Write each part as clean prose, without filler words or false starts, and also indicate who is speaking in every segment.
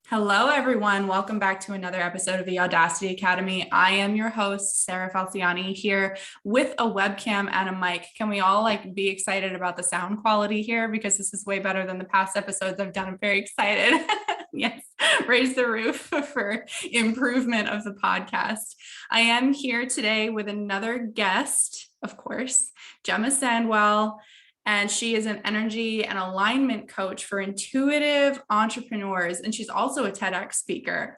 Speaker 1: Hello, everyone. Welcome back to another episode of the Audacity Academy. I am your host, Sarah Falciani, here with a webcam and a mic. Can we all be excited about the sound quality here? Because this is way better than the past episodes I've done. I'm very excited. Yes, raise the roof for improvement of the podcast. I am here today with another guest, of course, Gemma Sandwell. And she is an energy and alignment coach for intuitive entrepreneurs. And she's also a TEDx speaker.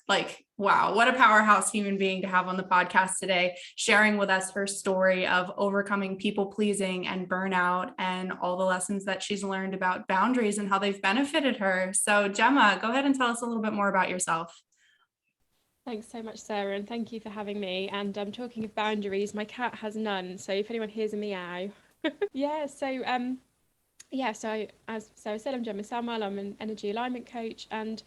Speaker 1: Wow, what a powerhouse human being to have on the podcast today, sharing with us her story of overcoming people pleasing and burnout and all the lessons that she's learned about boundaries and how they've benefited her. So Gemma, go ahead and tell us a little bit more about yourself.
Speaker 2: Thanks so much, Sarah, and thank you for having me. And talking of boundaries, my cat has none. So if anyone hears a meow, so as Sarah said, I'm Gemma Sandwell. I'm an energy alignment coach, and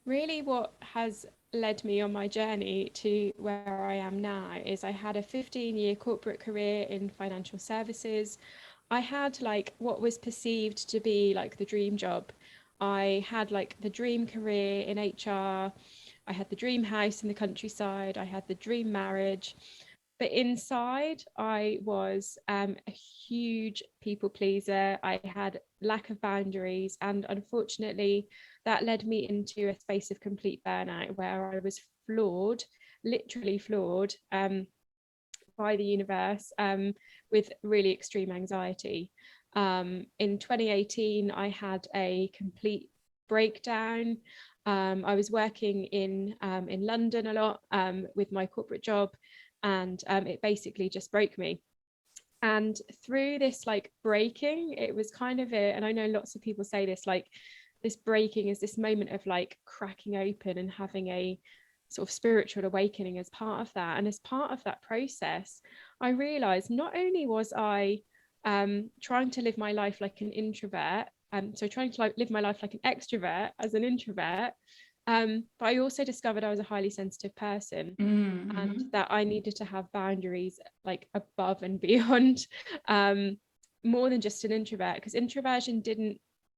Speaker 2: really what has led me on my journey to where I am now is I had a 15-year corporate career in financial services. I had what was perceived to be the dream job. I had the dream career in HR. I had the dream house in the countryside. I had the dream marriage. But inside, I was a huge people pleaser. I had lack of boundaries. And unfortunately, that led me into a space of complete burnout where I was flawed, literally flawed by the universe with really extreme anxiety. In 2018, I had a complete breakdown. I was working in London a lot with my corporate job. And it basically just broke me. And through this breaking, it was kind of it. And I know lots of people say this, this breaking is this moment of cracking open and having a sort of spiritual awakening as part of that. And as part of that process, I realized not only was I trying to live my life like an introvert, so trying to live my life like an extrovert as an introvert, but I also discovered I was a highly sensitive person, and that I needed to have boundaries above and beyond more than just an introvert, because introversion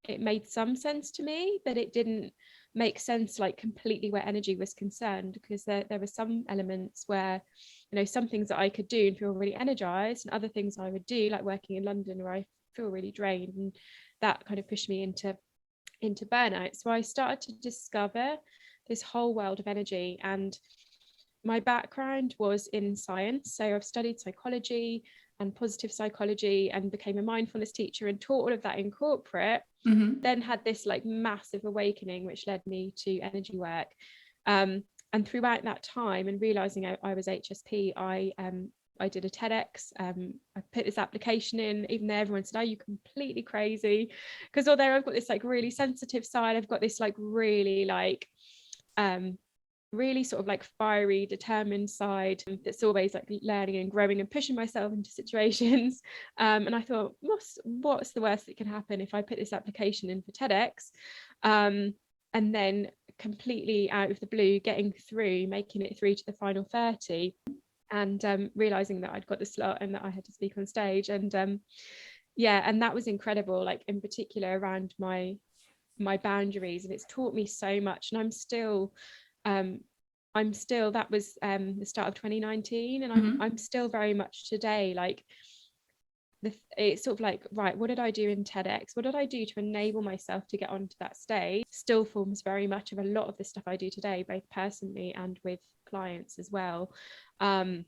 Speaker 2: it made some sense to me, but it didn't make sense completely where energy was concerned, because there were some elements where, some things that I could do and feel really energized, and other things I would do, like working in London, where I feel really drained, and that kind of pushed me into burnout. So I started to discover this whole world of energy, and my background was in science. So I've studied psychology and positive psychology and became a mindfulness teacher and taught all of that in corporate. Then had this massive awakening, which led me to energy work. And throughout that time, and realizing I was HSP, I did a TEDx. I put this application in, even though everyone said, "Oh, you're completely crazy." Because although I've got this really sensitive side, I've got this really really sort of fiery, determined side that's always learning and growing and pushing myself into situations. And I thought, what's the worst that can happen if I put this application in for TEDx? And then completely out of the blue, making it through to the final 30. And realizing that I'd got the slot and that I had to speak on stage, and and that was incredible, in particular around my boundaries, and it's taught me so much. And I'm still that was the start of 2019, and I'm still very much today it's sort of right, what did I do in TEDx? What did I do to enable myself to get onto that stage? Still forms very much of a lot of the stuff I do today, both personally and with clients as well. So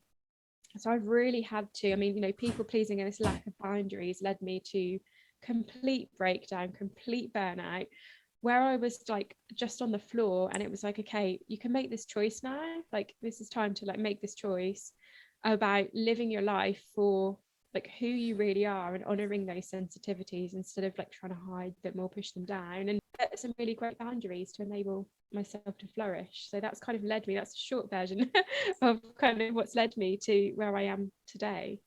Speaker 2: I've really had to, people pleasing and this lack of boundaries led me to complete breakdown, complete burnout, where I was just on the floor, and it was okay, you can make this choice now. This is time to make this choice about living your life for who you really are, and honoring those sensitivities instead of trying to hide them or push them down, and set some really great boundaries to enable myself to flourish. So that's kind of led me, that's a short version of kind of what's led me to where I am today.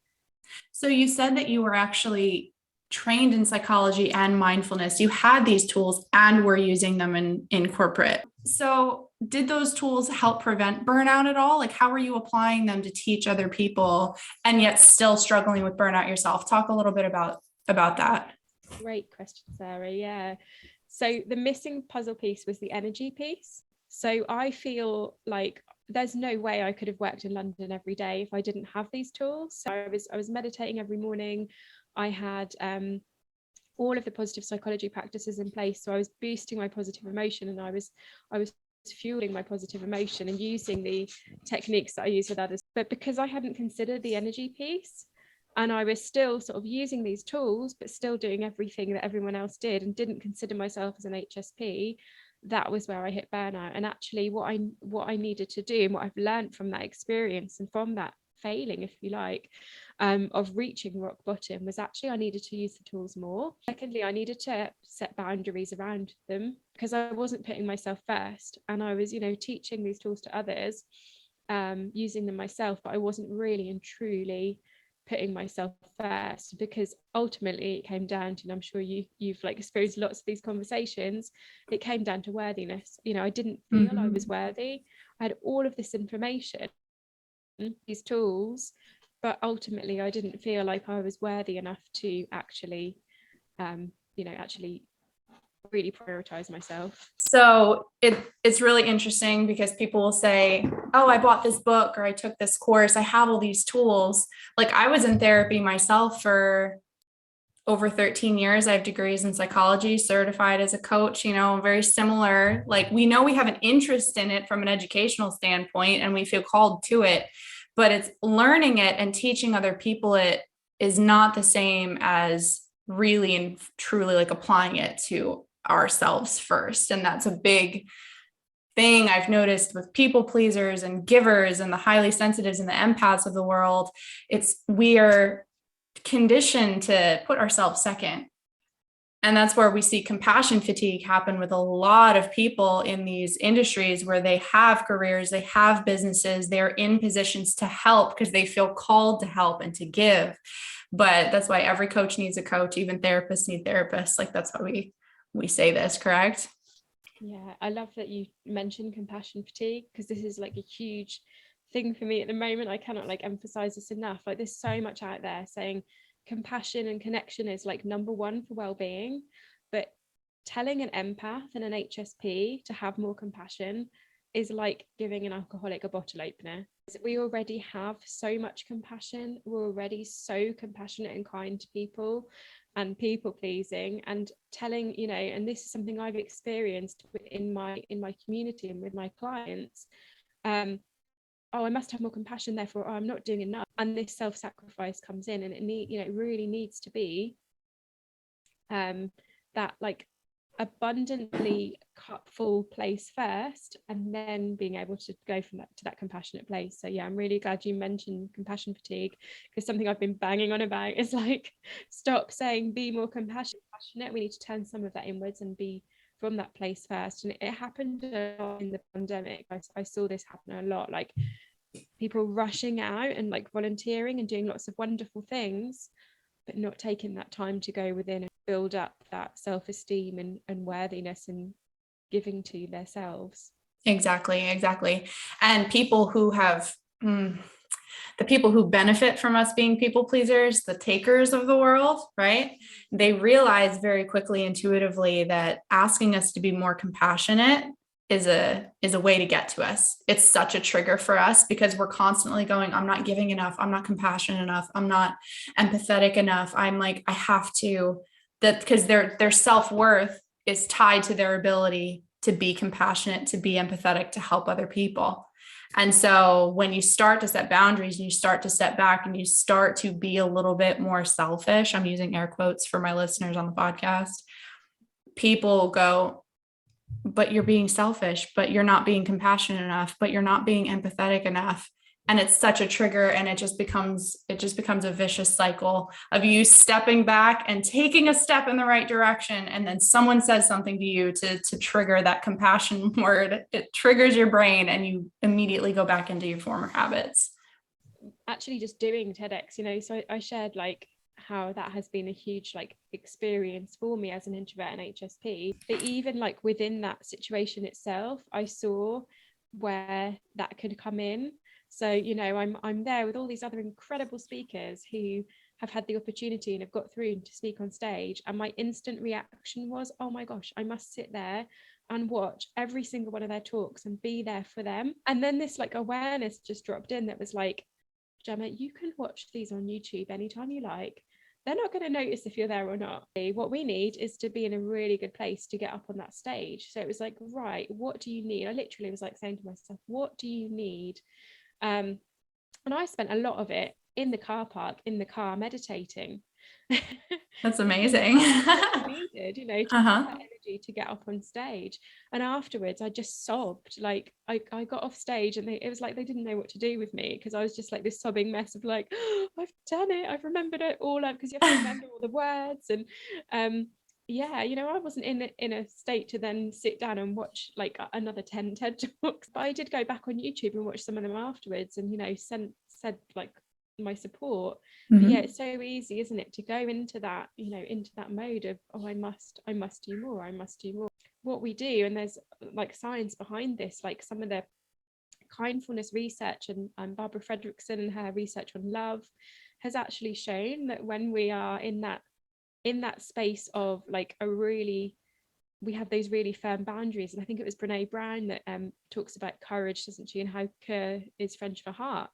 Speaker 1: So you said that you were actually trained in psychology and mindfulness. You had these tools and were using them in corporate. So did those tools help prevent burnout at all? How were you applying them to teach other people and yet still struggling with burnout yourself? Talk a little bit about that.
Speaker 2: Great question, Sarah. Yeah. So the missing puzzle piece was the energy piece. So I feel like there's no way I could have worked in London every day if I didn't have these tools. So I was meditating every morning. I had all of the positive psychology practices in place. So I was boosting my positive emotion, and I was fueling my positive emotion and using the techniques that I use with others. But because I hadn't considered the energy piece, and I was still sort of using these tools, but still doing everything that everyone else did and didn't consider myself as an HSP, that was where I hit burnout. And actually what I needed to do, and what I've learned from that experience and from that failing, if you like, of reaching rock bottom, was actually I needed to use the tools more. Secondly, I needed to set boundaries around them, because I wasn't putting myself first, and I was, teaching these tools to others, using them myself, but I wasn't really and truly putting myself first, because ultimately it came down to, and I'm sure you've like experienced lots of these conversations, it came down to worthiness. I didn't feel I was worthy. I had all of this information, these tools, but ultimately I didn't feel like I was worthy enough to actually actually really prioritize myself.
Speaker 1: So it's really interesting, because people will say, oh, I bought this book, or I took this course, I have all these tools. Like, I was in therapy myself for over 13 years. I have degrees in psychology, certified as a coach, very similar. Like, we know we have an interest in it from an educational standpoint, and we feel called to it, but it's learning it and teaching other people it is not the same as really and truly like applying it to ourselves first. And that's a big thing I've noticed with people pleasers and givers and the highly sensitives and the empaths of the world. We are conditioned to put ourselves second. And that's where we see compassion fatigue happen with a lot of people in these industries, where they have careers, they have businesses, they're in positions to help because they feel called to help and to give. But that's why every coach needs a coach, even therapists need therapists. Like, that's why we say this, correct?
Speaker 2: Yeah, I love that you mentioned compassion fatigue, because this is like a huge thing for me at the moment. I cannot like emphasize this enough. Like, there's so much out there saying compassion and connection is like number one for well-being, but telling an empath and an HSP to have more compassion is like giving an alcoholic a bottle opener. We already have so much compassion. We're already so compassionate and kind to people, and people pleasing, and telling, and this is something I've experienced in my community and with my clients. Oh, I must have more compassion, therefore I'm not doing enough. And this self-sacrifice comes in, and it really needs to be that like abundantly cup full place first, and then being able to go from that to that compassionate place. So yeah, I'm really glad you mentioned compassion fatigue, because something I've been banging on about is like, stop saying be more compassionate. We need to turn some of that inwards and be from that place first. And it happened a lot in the pandemic. I saw this happen a lot, like people rushing out and like volunteering and doing lots of wonderful things, but not taking that time to go within and build up that self-esteem and worthiness and giving to themselves.
Speaker 1: Exactly. And people who have the people who benefit from us being people pleasers, the takers of the world, right? They realize very quickly, intuitively, that asking us to be more compassionate is a way to get to us. It's such a trigger for us, because we're constantly going, I'm not giving enough, I'm not compassionate enough, I'm not empathetic enough. I'm like, I have to, that because their self-worth is tied to their ability to be compassionate, to be empathetic, to help other people. And so when you start to set boundaries and you start to step back and you start to be a little bit more selfish, I'm using air quotes for my listeners on the podcast, people go, but you're being selfish, but you're not being compassionate enough, but you're not being empathetic enough. And it's such a trigger, and it just becomes a vicious cycle of you stepping back and taking a step in the right direction. And then someone says something to you to trigger that compassion word. It triggers your brain, and you immediately go back into your former habits.
Speaker 2: Actually, just doing TEDx, so I shared like how that has been a huge like experience for me as an introvert and HSP. But even like within that situation itself, I saw where that could come in. So, I'm there with all these other incredible speakers who have had the opportunity and have got through to speak on stage, and my instant reaction was, oh my gosh, I must sit there and watch every single one of their talks and be there for them. And then this like awareness just dropped in that was like, Gemma, you can watch these on YouTube anytime you like. They're not going to notice if you're there or not. What we need is to be in a really good place to get up on that stage. So it was like, right, what do you need? I literally was like saying to myself, what do you need? And I spent a lot of it in the car park, in the car, meditating.
Speaker 1: That's amazing.
Speaker 2: Needed, to have that energy to get up on stage. And afterwards I just sobbed. Like I got off stage and it was like they didn't know what to do with me, because I was just like this sobbing mess of like, oh, I've done it, I've remembered it all, because you have to remember all the words. And I wasn't in a state to then sit down and watch like another 10 TED Talks, but I did go back on YouTube and watch some of them afterwards, and said like my support. But yeah, it's so easy, isn't it, to go into that mode of, oh, I must do more, I must do more. What we do, and there's like science behind this, like some of the kindfulness research and Barbara Fredrickson and her research on love has actually shown that when we are in that space of like we have those really firm boundaries. And I think it was Brene Brown that talks about courage, doesn't she, and how cœur is French for heart.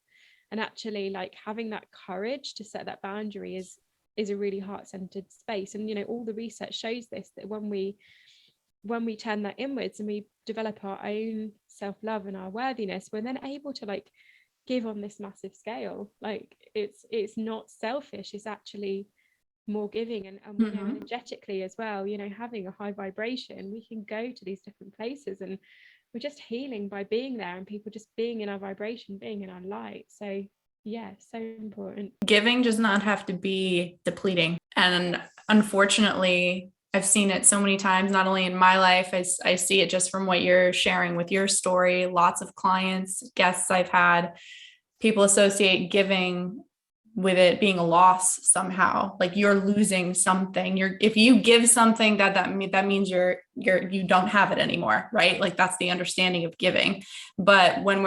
Speaker 2: And actually like having that courage to set that boundary is a really heart-centered space. And all the research shows this, that when we turn that inwards and we develop our own self-love and our worthiness, we're then able to like give on this massive scale. Like it's not selfish, it's actually more giving. And we know energetically as well, having a high vibration, we can go to these different places and we're just healing by being there, and people just being in our vibration, being in our light. So yeah, so important.
Speaker 1: Giving does not have to be depleting. And unfortunately, I've seen it so many times, not only in my life, I see it just from what you're sharing with your story. Lots of clients, guests I've had, people associate giving with it being a loss somehow, like you're losing something. If you give something, that means you don't have it anymore, right? Like that's the understanding of giving. But when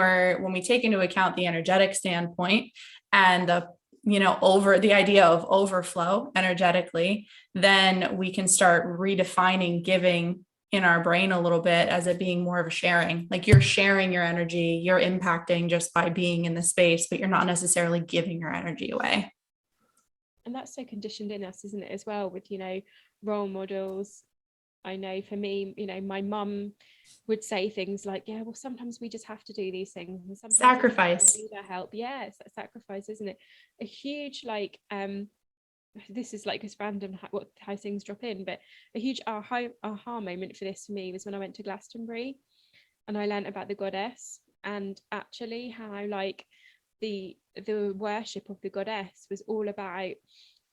Speaker 1: we take into account the energetic standpoint and the idea of overflow energetically, then we can start redefining giving in our brain a little bit as it being more of a sharing. Like you're sharing your energy, you're impacting just by being in the space, but you're not necessarily giving your energy away.
Speaker 2: And that's so conditioned in us, isn't it, as well, with role models. I know for me, my mum would say things like, yeah, well, sometimes we just have to do these things, and sometimes
Speaker 1: sacrifice,
Speaker 2: we need our help. Yeah, it's that sacrifice, isn't it? A huge this is like as random how things drop in, but a huge aha moment for me was when I went to Glastonbury and I learned about the goddess, and actually how like the worship of the goddess was all about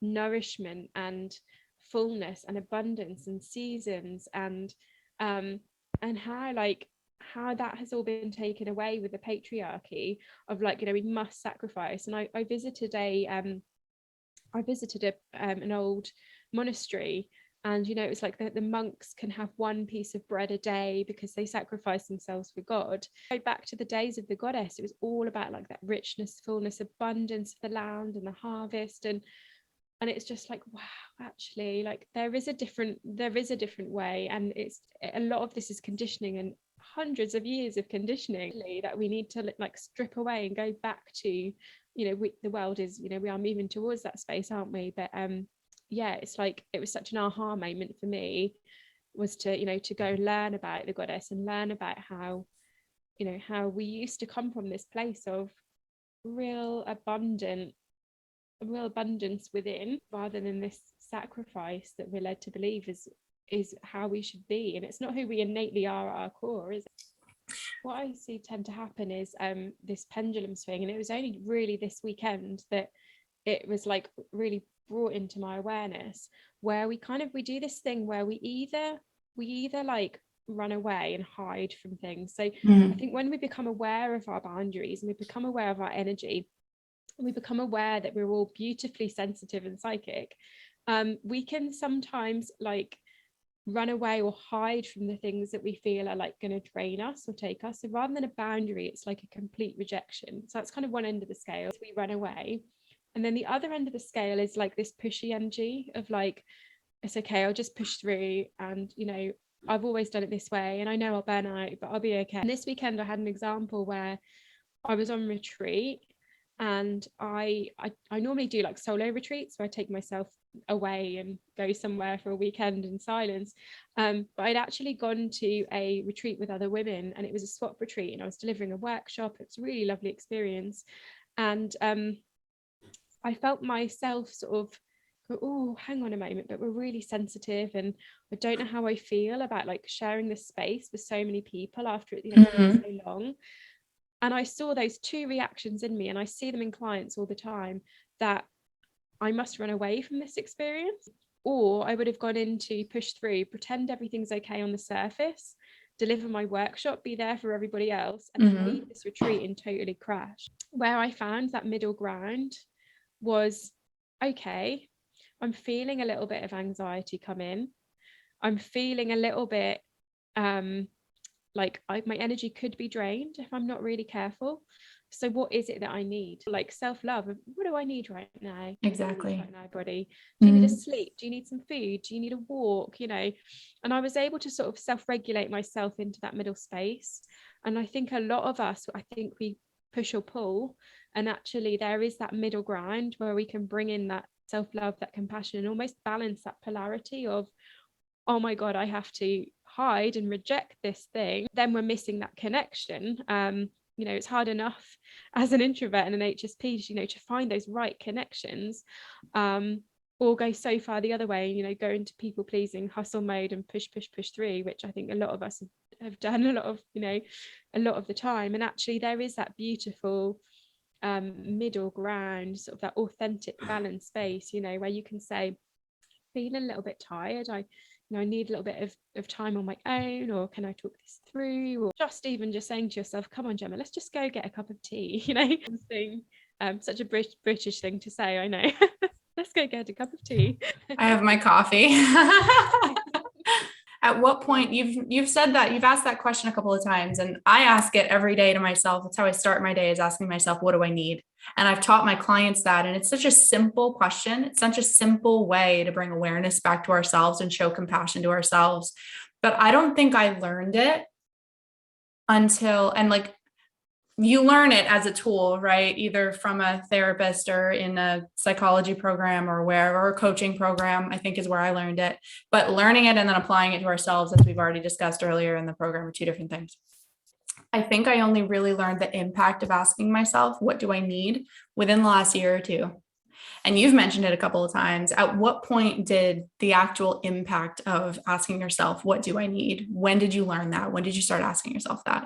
Speaker 2: nourishment and fullness and abundance and seasons, and how that has all been taken away with the patriarchy of like, we must sacrifice. And I visited an old monastery, and it was like the monks can have one piece of bread a day because they sacrifice themselves for God. Go back to the days of the goddess, it was all about like that richness, fullness, abundance of the land and the harvest, and it's just like, wow, actually like there is a different way. And it's a lot of this is conditioning, and hundreds of years of conditioning that we need to like strip away and go back to. The world is, we are moving towards that space, aren't we? But it's like it was such an aha moment for me, was to go learn about the goddess and learn about how we used to come from this place of real abundance within, rather than this sacrifice that we're led to believe is how we should be. And it's not who we innately are at our core, is it? What I see tend to happen is this pendulum swing, and it was only really this weekend that it was like really brought into my awareness, where we do this thing where we either like run away and hide from things. So I think when we become aware of our boundaries and we become aware of our energy, and we become aware that we're all beautifully sensitive and psychic, we can sometimes like run away or hide from the things that we feel are like going to drain us or take us. So rather than a boundary, it's like a complete rejection. So that's kind of one end of the scale. We run away, And then the other end of the scale is like this pushy energy of like, it's okay, I'll just push through, and you know, I've always done it this way, and I know I'll burn out, but I'll be okay. And this weekend I had an example where I was on retreat, and I normally do like solo retreats where I take myself away and go somewhere for a weekend in silence, but I'd actually gone to a retreat with other women, and it was a swap retreat, and I was delivering a workshop. It's a really lovely experience, and I felt myself sort of go, oh, hang on a moment, but we're really sensitive, and I don't know how I feel about like sharing this space with so many people after it, you know,
Speaker 1: Mm-hmm.
Speaker 2: so long. And I saw those two reactions in me, and I see them in clients all the time, that I must run away from this experience, or I would have gone into push through, pretend everything's okay on the surface, deliver my workshop, be there for everybody else, and then leave this retreat and totally crash. Where I found that middle ground was, okay, I'm feeling a little bit of anxiety come in. I'm feeling a little bit like my energy could be drained if I'm not really careful. So what is it that I need? Like self-love. What do I need right now?
Speaker 1: Exactly.
Speaker 2: Right now, body. Do you need a sleep? Do you need some food? Do you need a walk? You know, and I was able to sort of self-regulate myself into that middle space. And I think a lot of us, I think we push or pull, and actually there is that middle ground where we can bring in that self-love, that compassion, and almost balance that polarity of, oh my God, I have to hide and reject this thing, then we're missing that connection. You know, it's hard enough as an introvert and an HSP, you know, to find those right connections, or go so far the other way, you know, go into people pleasing, hustle mode, and push through, which I think a lot of us have done a lot of, you know, a lot of the time. And actually there is that beautiful middle ground, sort of that authentic balanced space, you know, where you can say, feeling a little bit tired, I need a little bit of time on my own, or can I talk this through, or just even just saying to yourself, come on Gemma, let's just go get a cup of tea, you know, something such a British thing to say, I know. Let's go get a cup of tea.
Speaker 1: I have my coffee. At what point, you've said that, you've asked that question a couple of times, and I ask it every day to myself. That's how I start my day, is asking myself, what do I need? And I've taught my clients that, and it's such a simple question. It's such a simple way to bring awareness back to ourselves and show compassion to ourselves. But I don't think I learned it until, and like, you learn it as a tool, right? Either from a therapist or in a psychology program or wherever, or a coaching program, I think is where I learned it. But learning it and then applying it to ourselves, as we've already discussed earlier in the program, are two different things. I think I only really learned the impact of asking myself, what do I need, within the last year or two. And you've mentioned it a couple of times. At what point did the actual impact of asking yourself, what do I need? When did you learn that? When did you start asking yourself that?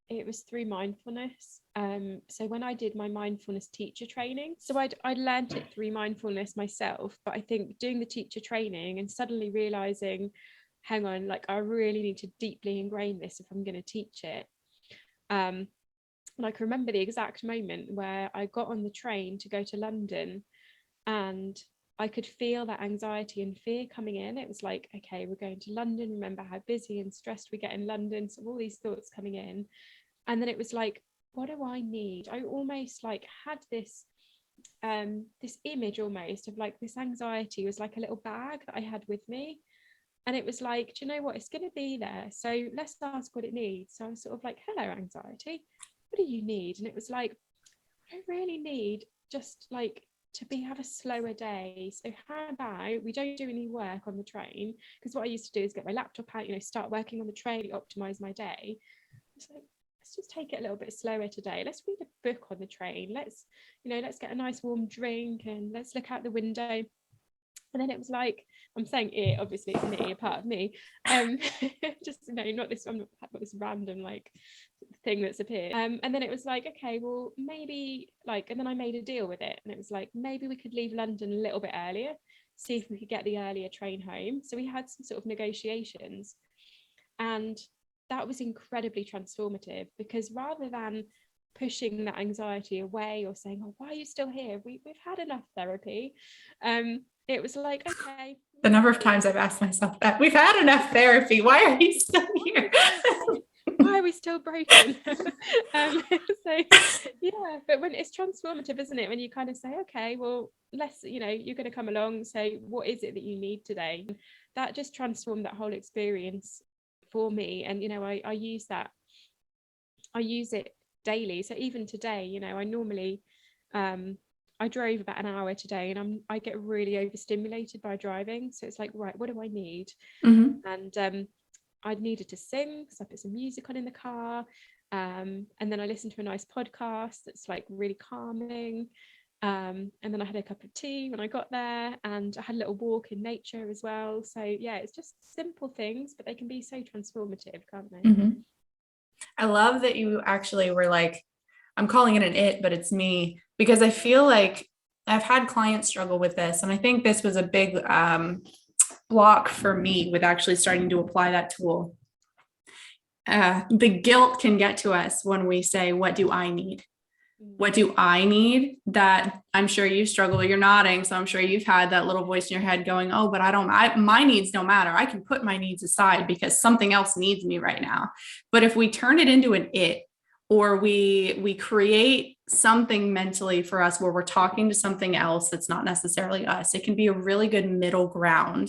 Speaker 2: It was through mindfulness. So when I did my mindfulness teacher training, so I'd learned it through mindfulness myself, but I think doing the teacher training and suddenly realizing, hang on, like I really need to deeply ingrain this if I'm going to teach it. And I can remember the exact moment where I got on the train to go to London, and I could feel that anxiety and fear coming in. It was like, okay, we're going to London. Remember how busy and stressed we get in London. So all these thoughts coming in. And then it was like, what do I need? I almost like had this this image almost of like this anxiety was like a little bag that I had with me. And it was like, do you know what? It's going to be there. So let's ask what it needs. So I was sort of like, hello, anxiety. What do you need? And it was like, I really need just like to have a slower day. So how about we don't do any work on the train? Because what I used to do is get my laptop out, you know, start working on the train, optimize my day. It's like, let's just take it a little bit slower today. Let's read a book on the train. Let's get a nice warm drink, and let's look out the window. And then it was like, I'm saying it, obviously it's me, a part of me. Just, you know, not this, I'm not this random like thing that's appeared. And then it was like, okay, well, maybe like, and then I made a deal with it. And it was like, maybe we could leave London a little bit earlier, see if we could get the earlier train home. So we had some sort of negotiations. And that was incredibly transformative, because rather than pushing that anxiety away or saying, oh, why are you still here? We've had enough therapy. It was like, okay.
Speaker 1: The number of times I've asked myself that, we've had enough therapy. Why are you still here?
Speaker 2: Why are we still broken. So yeah, but when it's transformative, isn't it, when you kind of say, okay, well, let's, you know, you're going to come along, so what is it that you need today? That just transformed that whole experience for me. And you know, I use it daily. So even today, you know, I normally I drove about an hour today, and I get really overstimulated by driving. So it's like, right, what do I need? And I needed to sing, so I put some music on in the car, and then I listened to a nice podcast that's like really calming, and then I had a cup of tea when I got there, and I had a little walk in nature as well. So yeah, it's just simple things, but they can be so transformative, can't they?
Speaker 1: I love that you actually were like, I'm calling it an it, but it's me, because I feel like I've had clients struggle with this. And I think this was a big block for me with actually starting to apply that tool. The guilt can get to us when we say, what do I need? What do I need? That I'm sure you struggle. You're nodding, so I'm sure you've had that little voice in your head going, oh, but my needs don't matter. I can put my needs aside because something else needs me right now. But if we turn it into an it, or we create something mentally for us where we're talking to something else that's not necessarily us, it can be a really good middle ground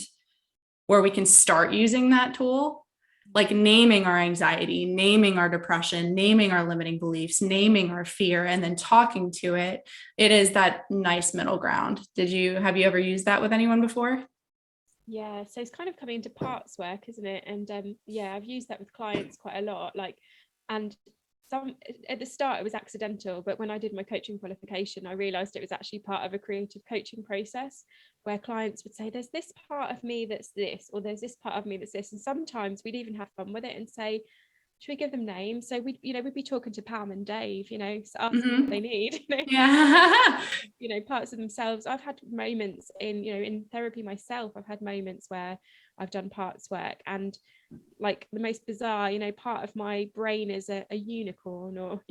Speaker 1: where we can start using that tool, like naming our anxiety, naming our depression, naming our limiting beliefs, naming our fear, and then talking to it. It is that nice middle ground. Have you ever used that with anyone before?
Speaker 2: Yeah, so it's kind of coming into parts work, isn't it? And yeah, I've used that with clients quite a lot. Like, and some at the start it was accidental, but when I did my coaching qualification, I realized it was actually part of a creative coaching process where clients would say, there's this part of me that's this, or there's this part of me that's this. And sometimes we'd even have fun with it and say, should we give them names? So we'd be talking to Pam and Dave, so ask what they need,
Speaker 1: Yeah.
Speaker 2: parts of themselves. I've had moments in therapy myself. I've had moments where I've done parts work, and like the most bizarre, part of my brain is a unicorn, or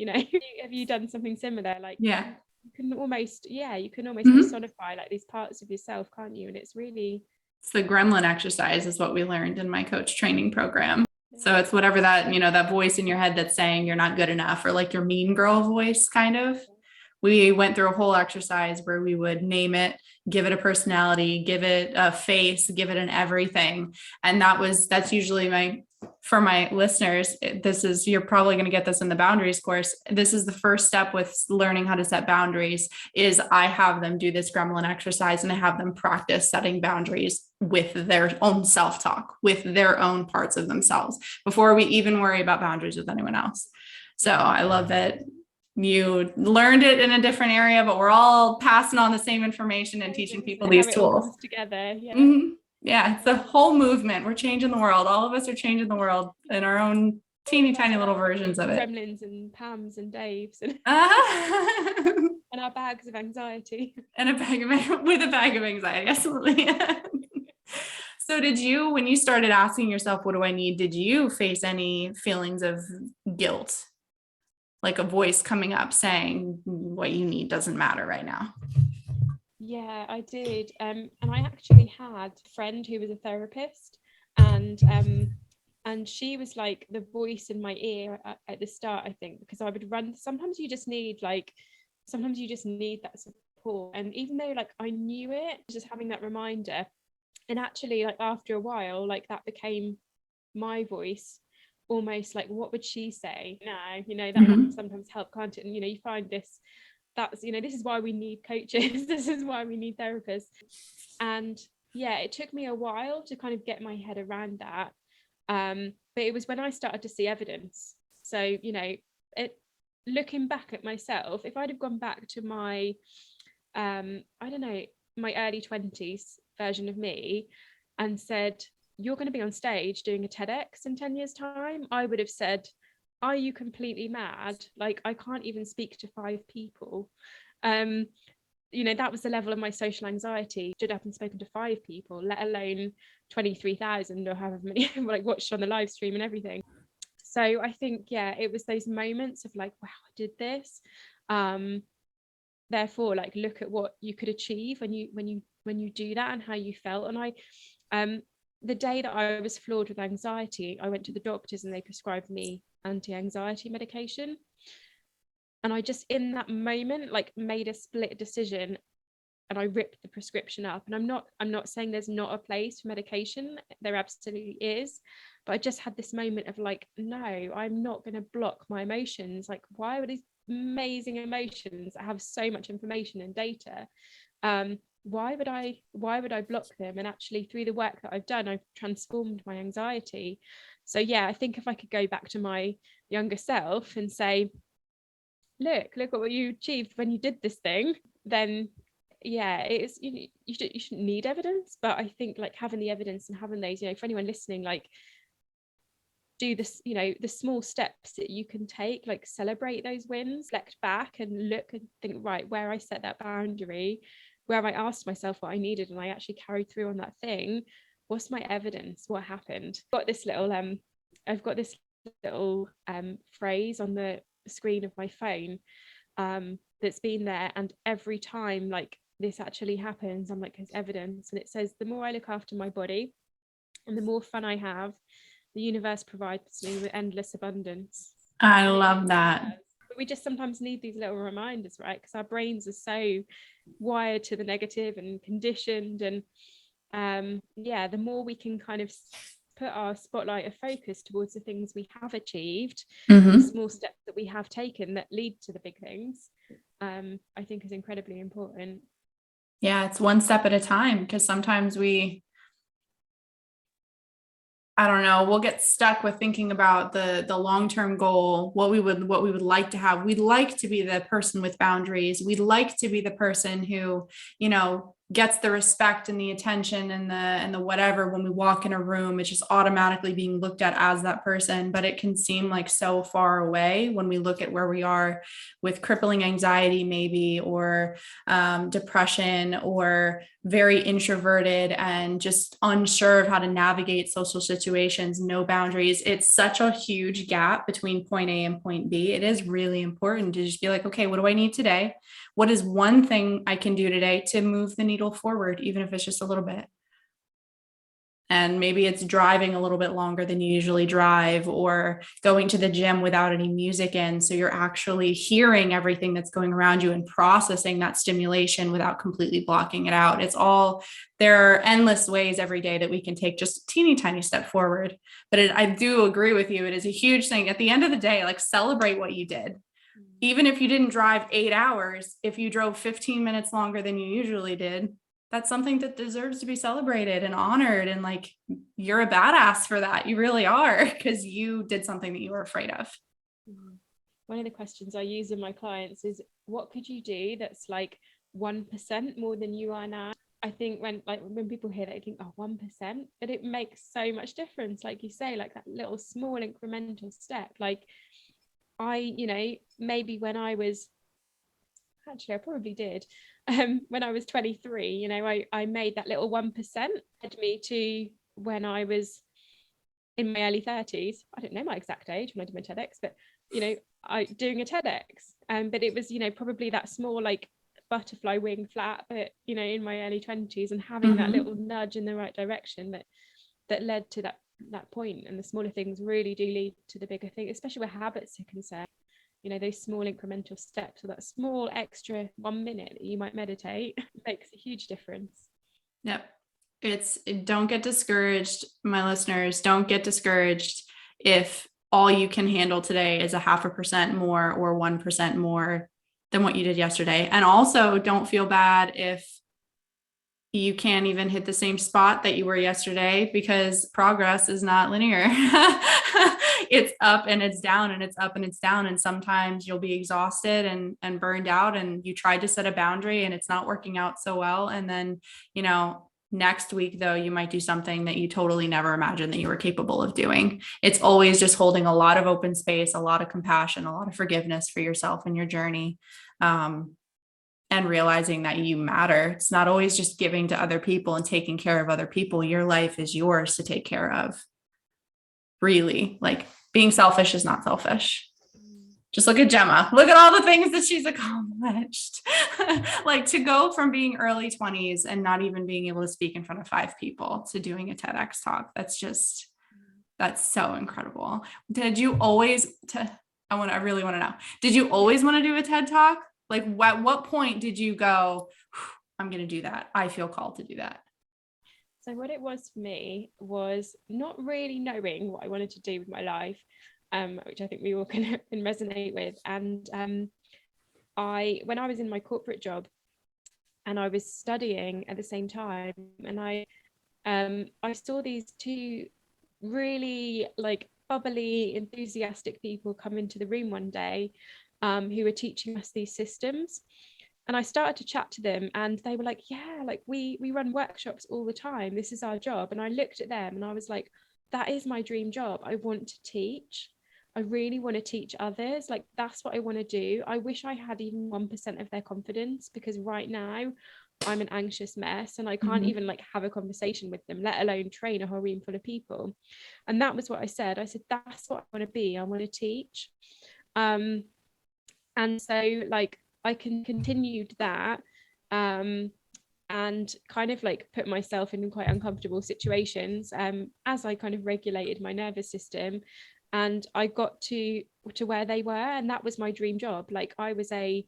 Speaker 2: have you done something similar? Like,
Speaker 1: Yeah.
Speaker 2: you can almost personify like these parts of yourself, can't you? And it's
Speaker 1: the Gremlin exercise is what we learned in my coach training program. So it's whatever that, that voice in your head that's saying you're not good enough, or like your mean girl voice kind of. We went through a whole exercise where we would name it, give it a personality, give it a face, give it an everything. And that's usually for my listeners, you're probably going to get this in the boundaries course. This is the first step with learning how to set boundaries, is I have them do this Gremlin exercise, and I have them practice setting boundaries with their own self-talk, with their own parts of themselves, before we even worry about boundaries with anyone else. So I love that you learned it in a different area, but we're all passing on the same information and teaching people these tools
Speaker 2: together. Yeah.
Speaker 1: Mm-hmm. Yeah, it's the whole movement. We're changing the world. All of us are changing the world in our own teeny tiny little versions of it.
Speaker 2: Gremlins and Pams and Daves and and our bags of anxiety.
Speaker 1: And with a bag of anxiety, absolutely. So when you started asking yourself, what do I need? Did you face any feelings of guilt? Like a voice coming up saying what you need doesn't matter right now?
Speaker 2: Yeah, I did. And I actually had a friend who was a therapist, and she was like the voice in my ear at the start, I think, because I would run. Sometimes you just need that support. And even though like I knew it, just having that reminder, and actually like after a while, like that became my voice. Almost like, what would she say now? That can sometimes help, can't it? And you find this is why we need coaches. This is why we need therapists. And yeah, it took me a while to kind of get my head around that, but it was when I started to see evidence. So looking back at myself, if I'd have gone back to my I don't know, my early 20s version of me and said, you're going to be on stage doing a TEDx in 10 years time, I would have said, are you completely mad? Like, I can't even speak to 5 people. That was the level of my social anxiety. Stood up and spoken to 5 people, let alone 23,000 or however many like watched on the live stream and everything. So I think, yeah, it was those moments of like, wow, I did this. Therefore, like, look at what you could achieve when you do that and how you felt. And the day that I was floored with anxiety, I went to the doctors and they prescribed me anti-anxiety medication. And I just, in that moment, like made a split decision and I ripped the prescription up. And I'm not saying there's not a place for medication. There absolutely is. But I just had this moment of like, no, I'm not going to block my emotions. Like, why were these amazing emotions that have so much information and data? Why would I block them? And actually, through the work that I've done, I've transformed my anxiety. So yeah, I think if I could go back to my younger self and say, look at what you achieved when you did this thing, then yeah, it's you shouldn't need evidence. But I think like having the evidence and having those, for anyone listening, like do this, the small steps that you can take, like celebrate those wins, reflect back and look and think, right, where I set that boundary, where I asked myself what I needed and I actually carried through on that thing. What's my evidence? What happened? I've got this little phrase on the screen of my phone that's been there, and every time like this actually happens, I'm like, there's evidence. And it says, the more I look after my body and the more fun I have, the universe provides me with endless abundance.
Speaker 1: I love that.
Speaker 2: But we just sometimes need these little reminders, right? Because our brains are so wired to the negative and conditioned. And the more we can kind of put our spotlight of focus towards the things we have achieved, the small steps that we have taken that lead to the big things, I think is incredibly important.
Speaker 1: Yeah, it's one step at a time, because sometimes I don't know, we'll get stuck with thinking about the long-term goal, what we would like to have. We'd like to be the person with boundaries. We'd like to be the person who, gets the respect and the attention and the whatever. When we walk in a room, it's just automatically being looked at as that person. But it can seem like so far away when we look at where we are with crippling anxiety, maybe, or depression, or very introverted and just unsure of how to navigate social situations, no boundaries. It's such a huge gap between point A and point B. It is really important to just be like, okay, what do I need today? What is one thing I can do today to move the needle forward, even if it's just a little bit? And maybe it's driving a little bit longer than you usually drive, or going to the gym without any music in. So you're actually hearing everything that's going around you and processing that stimulation without completely blocking it out. There are endless ways every day that we can take just a teeny tiny step forward. But I do agree with you. It is a huge thing. At the end of the day, like, celebrate what you did. Even if you didn't drive 8 hours, if you drove 15 minutes longer than you usually did, that's something that deserves to be celebrated and honored. And like, you're a badass for that. You really are, because you did something that you were afraid of.
Speaker 2: One of the questions I use with my clients is, what could you do that's like 1% more than you are now? I think when people hear that, they think, oh, 1%, but it makes so much difference. Like you say, like that little small incremental step. Like maybe when I was, actually I probably did, when I was 23, I made that little 1%, led me to when I was in my early 30s. I don't know my exact age when I did my TEDx, but I doing a TEDx, but it was probably that small like butterfly wing flap, but in my early 20s, and having that little nudge in the right direction that led to that point. And the smaller things really do lead to the bigger thing, especially where habits are concerned. Those small incremental steps, or that small extra 1 minute that you might meditate, makes a huge difference.
Speaker 1: Yep. Don't get discouraged, my listeners. Don't get discouraged if all you can handle today is 0.5% more or 1% more than what you did yesterday. And also, don't feel bad if you can't even hit the same spot that you were yesterday, because progress is not linear. It's up and it's down, and it's up and it's down. And sometimes you'll be exhausted and burned out, and you tried to set a boundary and it's not working out so well. And then, next week, though, you might do something that you totally never imagined that you were capable of doing. It's always just holding a lot of open space, a lot of compassion, a lot of forgiveness for yourself and your journey. And realizing that you matter. It's not always just giving to other people and taking care of other people. Your life is yours to take care of. Really, like, being selfish is not selfish. Just look at Gemma. Look at all the things that she's accomplished. Like to go from being early 20s and not even being able to speak in front of 5 people to doing a TEDx talk. That's so incredible. Did you always I really want to know. Did you always want to do a TED talk? Like what point did you go, I'm going to do that. I feel called to do that.
Speaker 2: So what it was for me was not really knowing what I wanted to do with my life, which I think we all can resonate with. And when I was in my corporate job and I was studying at the same time, and I saw these two really like bubbly, enthusiastic people come into the room one day, who were teaching us these systems. And I started to chat to them and they were like, yeah, like we run workshops all the time. This is our job. And I looked at them and I was like, that is my dream job. I want to teach. I really want to teach others. Like, that's what I want to do. I wish I had even 1% of their confidence, because right now I'm an anxious mess and I can't even like have a conversation with them, let alone train a whole room full of people. And that was what I said. I said, that's what I want to be. I want to teach. And so like, I continued that, and kind of like put myself in quite uncomfortable situations, as I kind of regulated my nervous system, and I got to where they were, and that was my dream job. Like I was a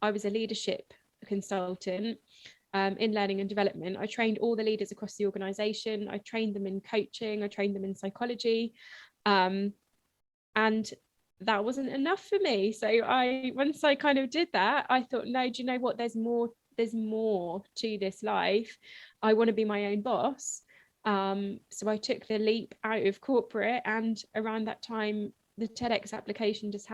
Speaker 2: leadership consultant, in learning and development. I trained all the leaders across the organization. I trained them in coaching. I trained them in psychology, and that wasn't enough for me. So once I kind of did that, I thought, no, do you know what? There's more to this life. I want to be my own boss. So I took the leap out of corporate, and around that time, the TEDx application just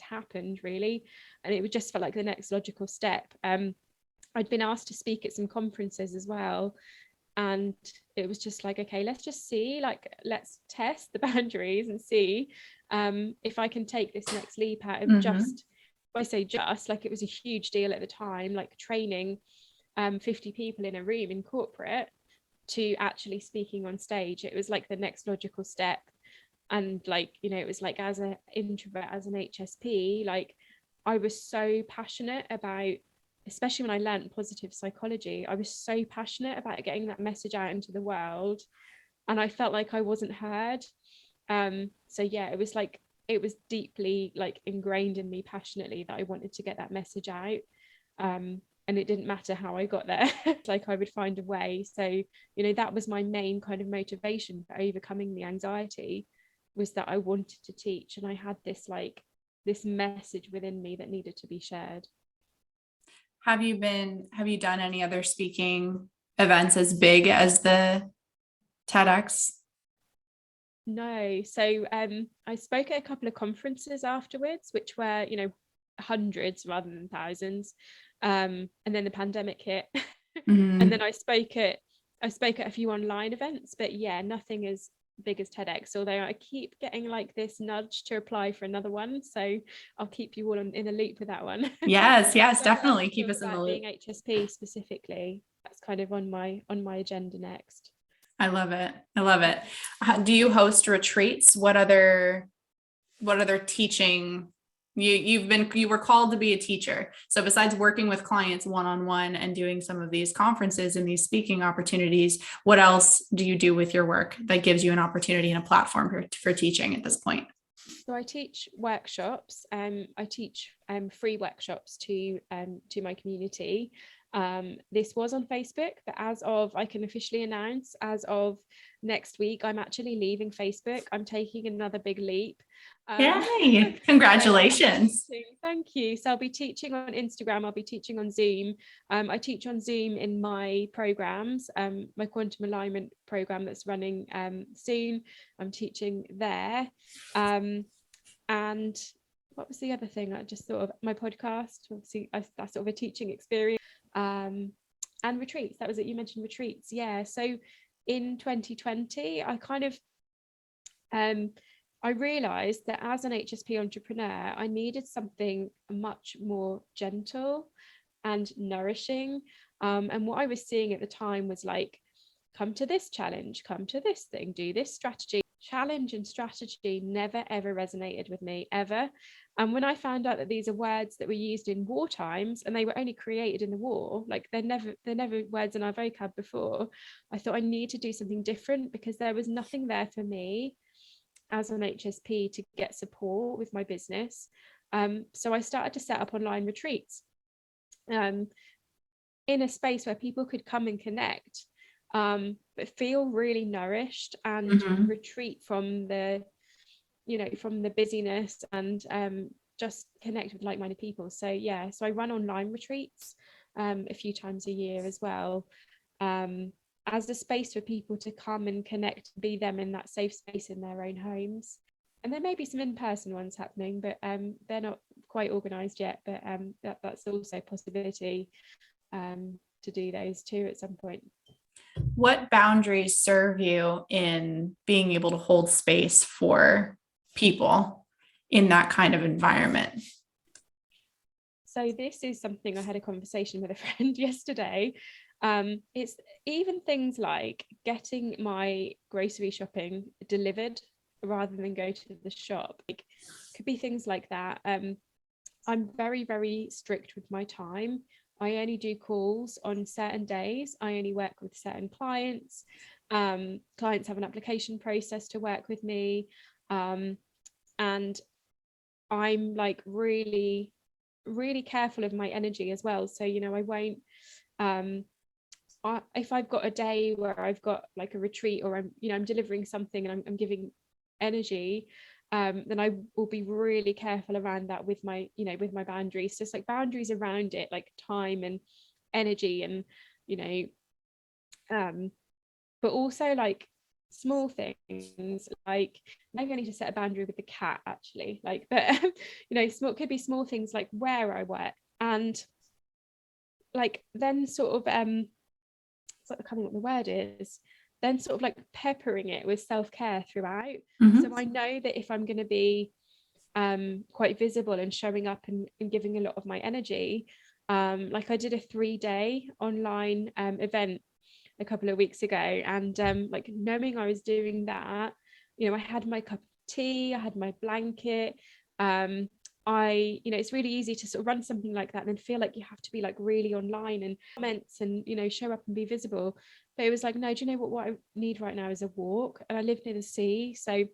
Speaker 2: happened really. And it just felt like the next logical step. I'd been asked to speak at some conferences as well. And it was just like, okay, let's just see, like, let's test the boundaries and see if I can take this next leap out of just, I say just, like it was a huge deal at the time, like training 50 people in a room in corporate to actually speaking on stage. It was like the next logical step. And like, you know, it was like, as an introvert, as an HSP, like I was so passionate about, especially when I learned positive psychology, I was so passionate about getting that message out into the world, and I felt like I wasn't heard. So yeah, it was deeply like ingrained in me passionately that I wanted to get that message out. And it didn't matter how I got there. Like I would find a way. So, you know, that was my main kind of motivation for overcoming the anxiety, was that I wanted to teach, and I had this message within me that needed to be shared.
Speaker 1: Have you done any other speaking events as big as the TEDx?
Speaker 2: No. So I spoke at a couple of conferences afterwards, which were, you know, hundreds rather than thousands. And then the pandemic hit. And then I spoke at a few online events, but yeah, nothing as big as TEDx, although I keep getting like this nudge to apply for another one, so I'll keep you all in a loop with that one.
Speaker 1: Yes, definitely keep us in the loop.
Speaker 2: Being HSP specifically, that's kind of on my agenda next.
Speaker 1: I love it. Do you host retreats? What other teaching? You were called to be a teacher. So besides working with clients one-on-one and doing some of these conferences and these speaking opportunities, what else do you do with your work that gives you an opportunity and a platform for teaching at this point?
Speaker 2: So I teach workshops. I teach free workshops to my community. This was on Facebook, but I can officially announce, as of next week, I'm actually leaving Facebook. I'm taking another big leap.
Speaker 1: Yay! Congratulations.
Speaker 2: Thank you. So I'll be teaching on Instagram. I'll be teaching on Zoom. I teach on Zoom in my programs, my quantum alignment program that's running soon. I'm teaching there. And what was the other thing? I just thought of my podcast. Obviously, that's sort of a teaching experience. And retreats. That was it. You mentioned retreats. Yeah. So in 2020, I kind of I realized that as an HSP entrepreneur, I needed something much more gentle and nourishing. And what I was seeing at the time was like, come to this challenge, come to this thing, do this strategy, challenge and strategy never ever resonated with me ever. And when I found out that these are words that were used in war times and they were only created in the war, like they're never words in our vocab before, I thought I need to do something different, because there was nothing there for me as an HSP to get support with my business. So I started to set up online retreats in a space where people could come and connect, but feel really nourished and retreat from the busyness, and just connect with like-minded people. So yeah, so I run online retreats a few times a year as well, as a space for people to come and connect, be them in that safe space in their own homes. And there may be some in-person ones happening, but they're not quite organized yet, but that's also a possibility to do those too at some point.
Speaker 1: What boundaries serve you in being able to hold space for people in that kind of environment?
Speaker 2: So this is something I had a conversation with a friend yesterday. It's even things like getting my grocery shopping delivered rather than go to the shop. It could be things like that. I'm very, very strict with my time. I only do calls on certain days. I only work with certain clients. Clients have an application process to work with me. And I'm like really, really careful of my energy as well. So, I won't, if I've got a day where I've got like a retreat, or I'm delivering something and I'm giving energy, then I will be really careful around that with my boundaries, just like boundaries around it, like time and energy, and but also like small things, like maybe I need to set a boundary with the cat actually, like, but could be small things like where I work, and like then sort of I can't think what the word is, then sort of like peppering it with self-care throughout. So I know that if I'm going to be quite visible and showing up and giving a lot of my energy, like I did a 3-day online event a couple of weeks ago, and like knowing I was doing that, I had my cup of tea, I had my blanket, it's really easy to sort of run something like that and then feel like you have to be like really online and comments and show up and be visible. But it was like, no, do you know what I need right now is a walk, and I live near the sea, so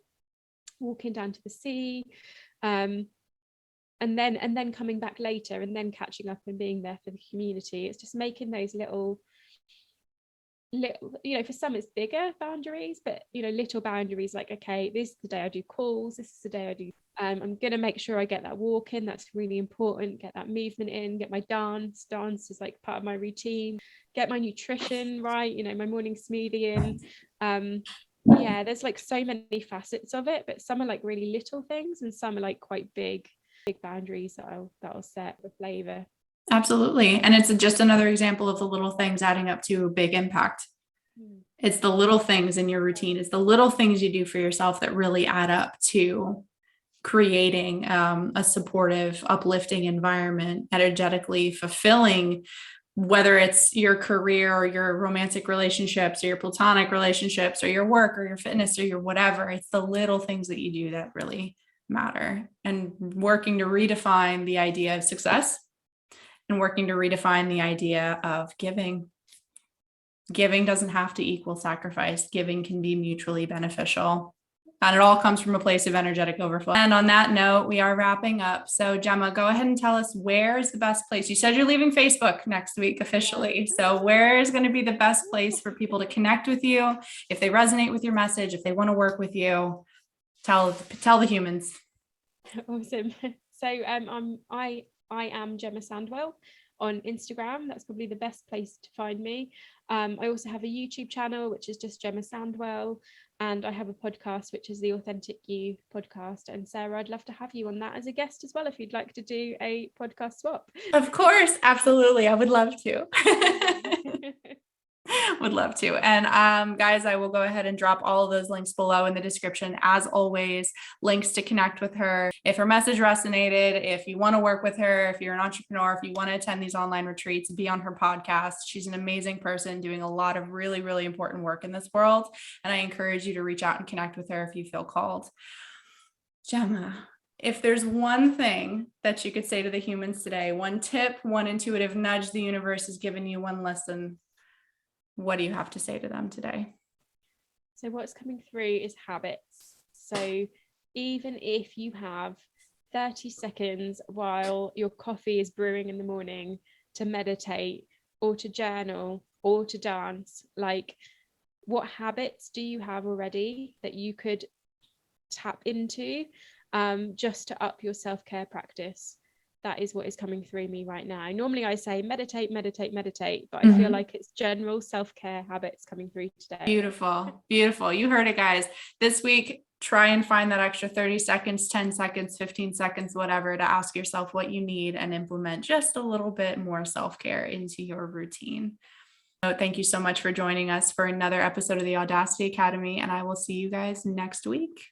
Speaker 2: walking down to the sea, and then coming back later and then catching up and being there for the community. It's just making those little, for some it's bigger boundaries, but little boundaries, like, okay, this is the day I do calls, this is the day I do I'm gonna make sure I get that walk in, that's really important, get that movement in, get my dance is like part of my routine, get my nutrition right, my morning smoothie in. There's like so many facets of it, but some are like really little things and some are like quite big boundaries that I'll set for flavor.
Speaker 1: Absolutely. And it's just another example of the little things adding up to a big impact. It's the little things in your routine. It's the little things you do for yourself that really add up to creating a supportive, uplifting environment, energetically fulfilling, whether it's your career or your romantic relationships or your platonic relationships or your work or your fitness or your whatever. It's the little things that you do that really matter, and working to redefine the idea of success and working to redefine the idea of giving. Giving doesn't have to equal sacrifice. Giving can be mutually beneficial. And it all comes from a place of energetic overflow. And on that note, we are wrapping up. So Gemma, go ahead and tell us, where is the best place? You said you're leaving Facebook next week officially. So where is going to be the best place for people to connect with you? If they resonate with your message, if they want to work with you, tell the humans.
Speaker 2: Awesome. So I am Gemma Sandwell on Instagram. That's probably the best place to find me. I also have a YouTube channel, which is just Gemma Sandwell, and I have a podcast, which is the Authentic You podcast. And Sarah, I'd love to have you on that as a guest as well, if you'd like to do a podcast swap.
Speaker 1: Of course, absolutely. I would love to. Would love to. And guys, I will go ahead and drop all of those links below in the description. As always, links to connect with her. If her message resonated, if you want to work with her, if you're an entrepreneur, if you want to attend these online retreats, be on her podcast. She's an amazing person doing a lot of really, really important work in this world. And I encourage you to reach out and connect with her if you feel called. Gemma, if there's one thing that you could say to the humans today, one tip, one intuitive nudge the universe has given you, one lesson, what do you have to say to them today?
Speaker 2: So what's coming through is habits. So even if you have 30 seconds while your coffee is brewing in the morning to meditate or to journal or to dance, like, what habits do you have already that you could tap into just to up your self-care practice? That is what is coming through me right now. Normally I say meditate, but I feel like it's general self-care habits coming through today.
Speaker 1: Beautiful. Beautiful. You heard it, guys. This week, try and find that extra 30 seconds, 10 seconds, 15 seconds, whatever, to ask yourself what you need and implement just a little bit more self-care into your routine. So thank you so much for joining us for another episode of the Audacity Academy, and I will see you guys next week.